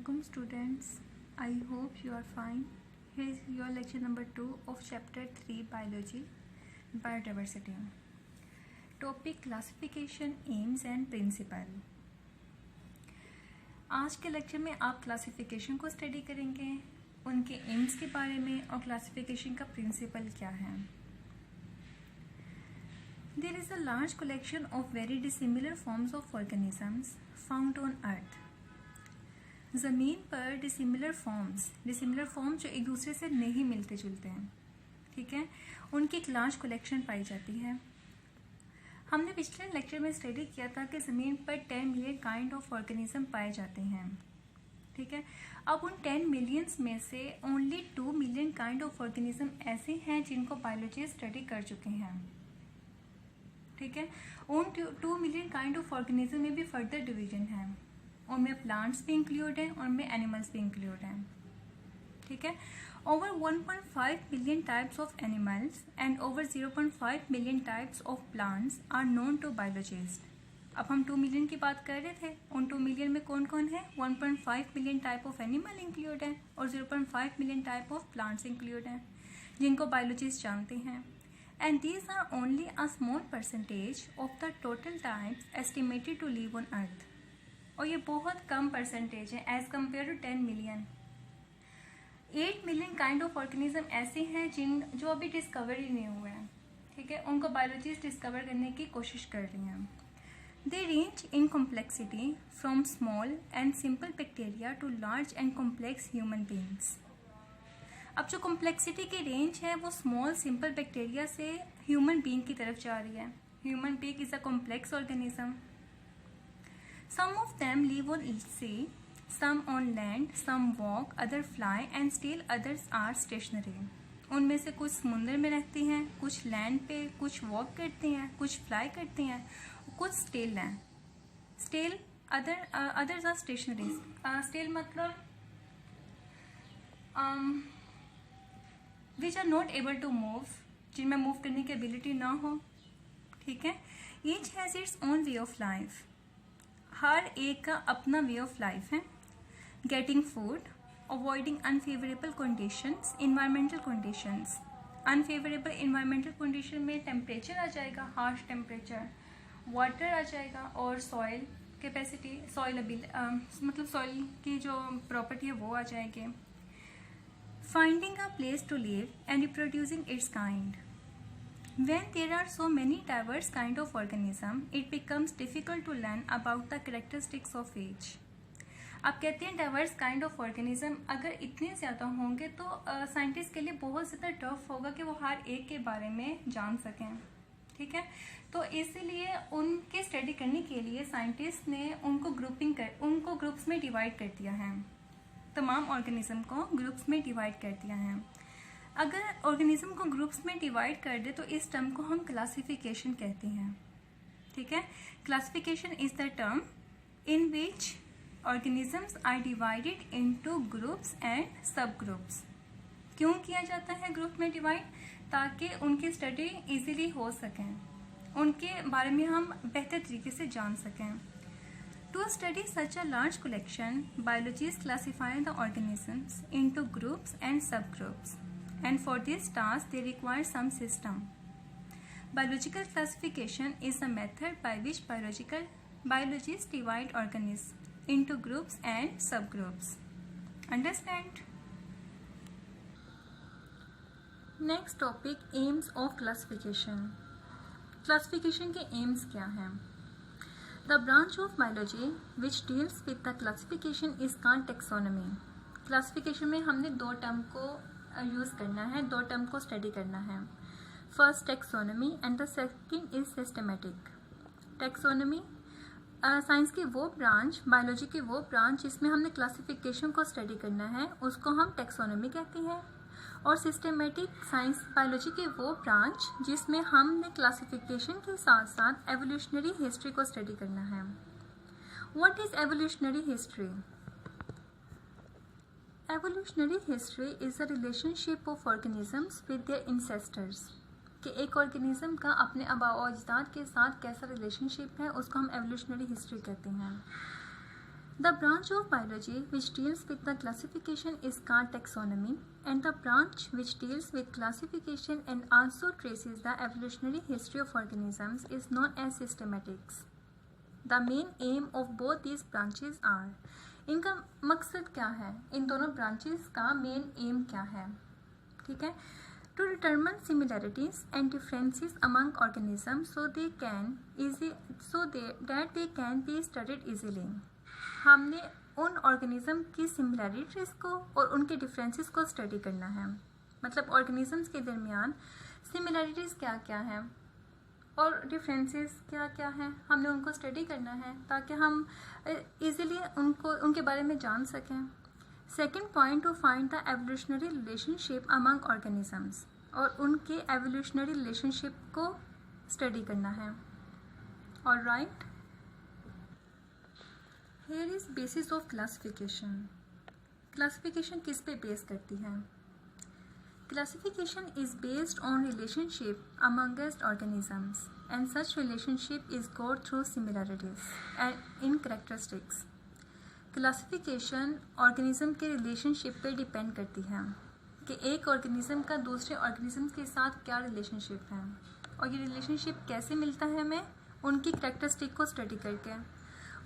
Assalamualaikum students. I hope you are fine. Here is your lecture number 2 of chapter 3 biology, biodiversity. Topic classification, aims and principle. आज के lecture में आप classification को study करेंगे, उनके AIIMS के बारे में और क्लासिफिकेशन का प्रिंसिपल क्या है. There is a large collection of very dissimilar forms of organisms found on earth. ज़मीन पर डिसिमिलर फॉर्म्स जो एक दूसरे से नहीं मिलते जुलते हैं, ठीक है, उनकी एक लार्ज कलेक्शन पाई जाती है. हमने पिछले लेक्चर में स्टडी किया था कि ज़मीन पर 10 मिलियन काइंड ऑफ ऑर्गेनिज्म पाए जाते हैं, ठीक है. अब उन 10 मिलियंस में से only 2 million kind of organism ऐसे हैं जिनको बायोलॉजिस्ट स्टडी कर चुके हैं, ठीक है. उन 2 मिलियन काइंड ऑफ ऑर्गेनिज्म में भी फर्दर डिवीजन है, उनमें प्लांट्स भी इंक्लूड हैं और उनमें एनिमल्स भी इंक्लूड हैं, ठीक है. Over 1.5 million types of animals and over 0.5 million types of plants are known to biologist. अब हम 2 मिलियन की बात कर रहे थे, उन 2 मिलियन में कौन कौन है? 1.5 million type of animal include है और 0.5 million type of plants include हैं जिनको बायोलॉजिस्ट जानते हैं. And these are only a small percentage of the total types estimated to live on earth. और ये बहुत कम परसेंटेज है as compare to 10 million. 8 million kind of organism ऐसे हैं जो अभी डिस्कवर ही नहीं हुए हैं, ठीक है, उनको बायोलॉजिस्ट डिस्कवर करने की कोशिश कर रही हैं. They range in complexity from small and simple bacteria to large and complex human beings. अब जो कॉम्प्लेक्सिटी की रेंज है वो स्मॉल सिंपल बैक्टीरिया से ह्यूमन बींग की तरफ जा रही है. Human being is a complex organism. Some of them live on sea, some on land, some walk, other fly and still others are stationary. उनमें से कुछ समुद्र में रहती हैं, कुछ लैंड पे, कुछ वॉक करती हैं, कुछ फ्लाई करती हैं, कुछ स्टिल हैं. Still others are stationaries. Still मतलब which are not able to move, जिनमें मूव करने की एबिलिटी ना हो, ठीक है. Each has its own way of life. हर एक का अपना वे ऑफ लाइफ है. Getting food, avoiding unfavourable conditions, environmental conditions. Unfavourable environmental condition में टेम्परेचर आ जाएगा, हार्श टेम्परेचर, वाटर आ जाएगा और सॉइल कैपेसिटी, सॉइल मतलब सॉइल की जो प्रॉपर्टी है वो आ जाएगी. Finding a place to live and reproducing its kind. When there are so many diverse kind of organism, it becomes difficult to learn about the characteristics of each. आप कहते हैं diverse kind of organism अगर इतने ज़्यादा होंगे तो scientist के लिए बहुत ज़्यादा टफ होगा कि वो हर एक के बारे में जान सकें, ठीक है. तो इसीलिए उनके स्टडी करने के लिए साइंटिस्ट ने उनको उनको ग्रुप्स में डिवाइड कर दिया है. तमाम ऑर्गेनिज्म को ग्रुप्स में डिवाइड कर दिया है. अगर ऑर्गेनिज्म को ग्रुप्स में डिवाइड कर दे तो इस टर्म को हम क्लासिफिकेशन कहते हैं, ठीक है. Classification is the term in which organisms are divided into groups and subgroups. क्यों किया जाता है ग्रुप में डिवाइड? ताकि उनकी स्टडी इजीली हो सकें, उनके बारे में हम बेहतर तरीके से जान सकें. To study such a large collection, biologist classify the organisms into groups and subgroups. And for this task they require some system. Biological classification is a method by which biologists divide organisms into groups and subgroups. Understand? Next topic, aims of classification. Classification के aims क्या हैं? The branch of biology which deals with the classification is called taxonomy. Classification में हमने 2 term को use करना है, 2 term को study करना है. First taxonomy and the second is systematic. Taxonomy science की वो ब्रांच, बायोलॉजी की वो ब्रांच जिसमें हमने क्लासिफिकेशन को स्टडी करना है उसको हम टेक्सोनमी कहते हैं. और सिस्टमेटिक साइंस बायोलॉजी की वो ब्रांच जिसमें हमने क्लासिफिकेशन के साथ साथ एवोल्यूशनरी हिस्ट्री को स्टडी करना है. What is evolutionary history? Evolutionary history is the relationship of organisms with their ancestors. कि एक ऑर्गेनिज्म का अपने आबाओ अजदाद के साथ कैसा रिलेशनशिप है उसको हम एवोल्यूशनरी हिस्ट्री कहते हैं. The branch of biology which deals with the classification is called taxonomy, and the branch which deals with classification and also traces the evolutionary history of organisms is known as systematics. The main aim of both these branches are, इनका मकसद क्या है, इन दोनों branches का main M क्या है, ठीक है, to determine similarities and differences among organisms that they can be studied easily. हमने उन ऑर्गेनिज्म की सिमिलैरिटीज़ को और उनके डिफरेंसेस को स्टडी करना है, मतलब ऑर्गेनिजम्स के दरमियान सिमिलैरिटीज़ क्या क्या हैं और डिफरेंसेस क्या क्या हैं, हमने उनको स्टडी करना है ताकि हम इजीली उनके बारे में जान सकें. Second point, to find the evolutionary relationship among organisms, और उनके एवोल्यूशनरी रिलेशनशिप को स्टडी करना है. Alright, Here is basis of classification. Classification किस पे बेस करती है? Classification is based on relationship amongst organisms, and such relationship is got through similarities and in characteristics. Classification organism के relationship पे depend करती है कि एक organism का दूसरे organism के साथ क्या relationship है, और ये relationship कैसे मिलता है हमें उनकी characteristic को स्टडी करके.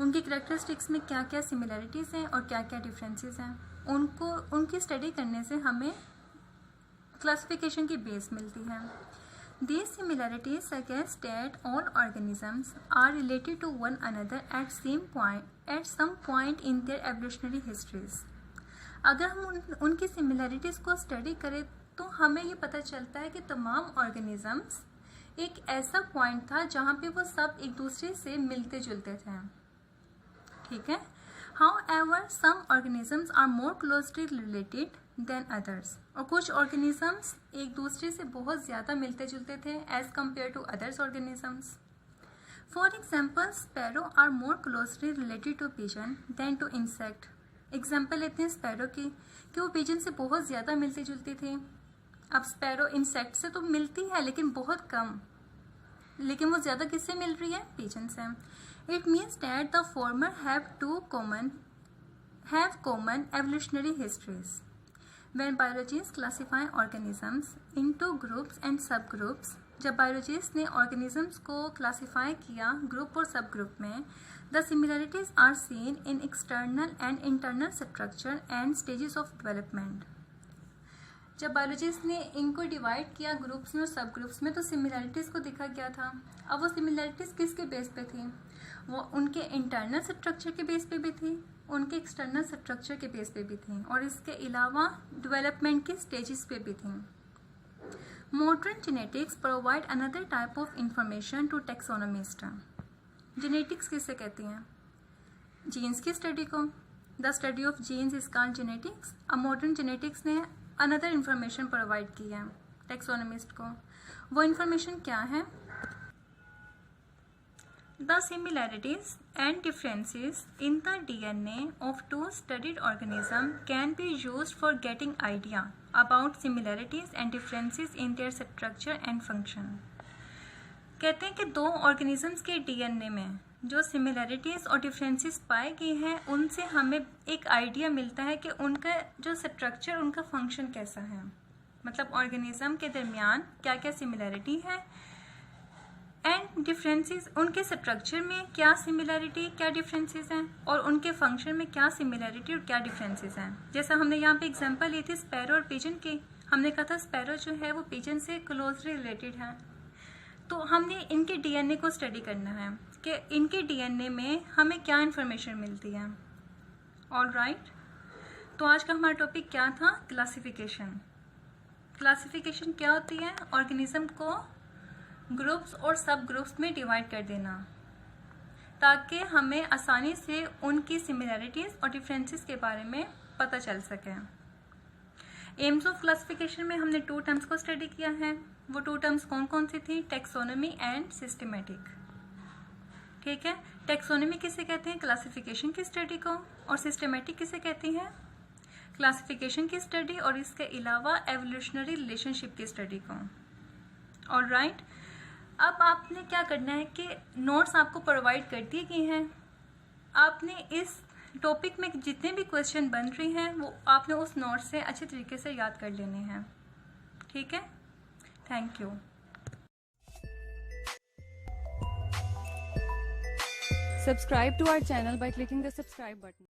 उनकी करेक्टरिस्टिक्स में क्या क्या सिमिलैरिटीज़ हैं और क्या क्या डिफरेंसेस हैं, उनकी स्टडी करने से हमें क्लासिफिकेशन की बेस मिलती है. These similarities suggest that all organisms are related to one another at some point in their evolutionary histories. अगर हम उनकी सिमिलैरिटीज़ को स्टडी करें तो हमें ये पता चलता है कि तमाम ऑर्गेनिजम्स एक ऐसा पॉइंट था जहाँ पे वो सब एक दूसरे से मिलते जुलते थे, ठीक है. However, some organisms are more closely related than others. और कुछ organisms एक दूसरे से बहुत ज़्यादा मिलते जुलते थे as compared to others organisms. For example, sparrow are more closely related to pigeon than to insect. Example लेते हैं sparrow की कि वो pigeon से बहुत ज़्यादा मिलती जुलती थी. अब sparrow insect से तो मिलती है लेकिन बहुत कम, लेकिन वो ज़्यादा किससे मिल रही है? pigeon से. It means that the former have common evolutionary histories. When biologists classify organisms into groups and subgroups, जब biologists ने organisms को classify किया group और subgroup में, the similarities are seen in external and internal structure and stages of development. जब biologist ने इनको divide किया ग्रुप्स में और सब ग्रुप्स में तो सिमिलैरिटीज़ को देखा गया था. अब वो सिमिलैरिटीज़ किसके बेस पे थी? वो उनके इंटरनल स्ट्रक्चर के बेस पे भी थी, उनके एक्सटर्नल स्ट्रक्चर के बेस पे भी थी, और इसके अलावा डेवलपमेंट के स्टेजेस पे भी थी. Modern genetics provide another type of information to taxonomist. Genetics किसे कहती हैं? जीन्स की स्टडी को. The study of genes is called genetics. अब मॉडर्न जेनेटिक्स ने अनदर इंफॉर्मेशन प्रोवाइड की है टैक्सोनोमिस्ट को. वो इंफॉर्मेशन क्या है? The similarities and differences in the DNA of two studied organisms can be used for getting idea about similarities and differences in their structure and function. कहते हैं कि दो ऑर्गेनिजम्स के डीएनए में जो सिमिलैरिटीज़ और डिफरेंसेस पाए गए हैं उनसे हमें एक आइडिया मिलता है कि उनका जो स्ट्रक्चर, उनका फंक्शन कैसा है, मतलब ऑर्गेनिज्म के दरमियान क्या क्या सिमिलैरिटी है एंड डिफरेंसेस, उनके स्ट्रक्चर में क्या सिमिलैरिटी क्या डिफरेंसेस हैं और उनके फंक्शन में क्या सिमिलैरिटी और क्या डिफरेंसेस हैं. जैसा हमने यहाँ पे एग्जांपल ली थी स्पैरो और पिजन की, हमने कहा था स्पैरो जो है वो पिजन से क्लोजली रिलेटेड है. तो हमने इनके डीएनए को स्टडी करना है कि इनके डीएनए में हमें क्या इन्फॉर्मेशन मिलती है. ऑलराइट, तो आज का हमारा टॉपिक क्या था? क्लासिफिकेशन. क्लासिफिकेशन क्या होती है? ऑर्गेनिज्म को ग्रुप्स और सब ग्रुप्स में डिवाइड कर देना ताकि हमें आसानी से उनकी सिमिलैरिटीज़ और डिफरेंसेस के बारे में पता चल सके. एम्स ऑफ क्लासिफिकेशन में हमने 2 टर्म्स को स्टडी किया है. वो 2 टर्म्स कौन कौन सी थी? Taxonomy and systematic. ठीक है, टैक्सोनॉमी किसे कहते हैं? क्लासिफिकेशन की स्टडी को. और सिस्टमेटिक किसे कहती हैं? क्लासिफिकेशन की स्टडी और इसके अलावा एवोल्यूशनरी रिलेशनशिप की स्टडी को. ऑलराइट, अब आपने क्या करना है कि नोट्स आपको प्रोवाइड कर दिए गए हैं. आपने इस टॉपिक में जितने भी क्वेश्चन बन रहे हैं वो आपने उस नोट से अच्छे तरीके से याद कर लेने हैं। ठीक है, thank you. Subscribe to our channel by clicking the subscribe button.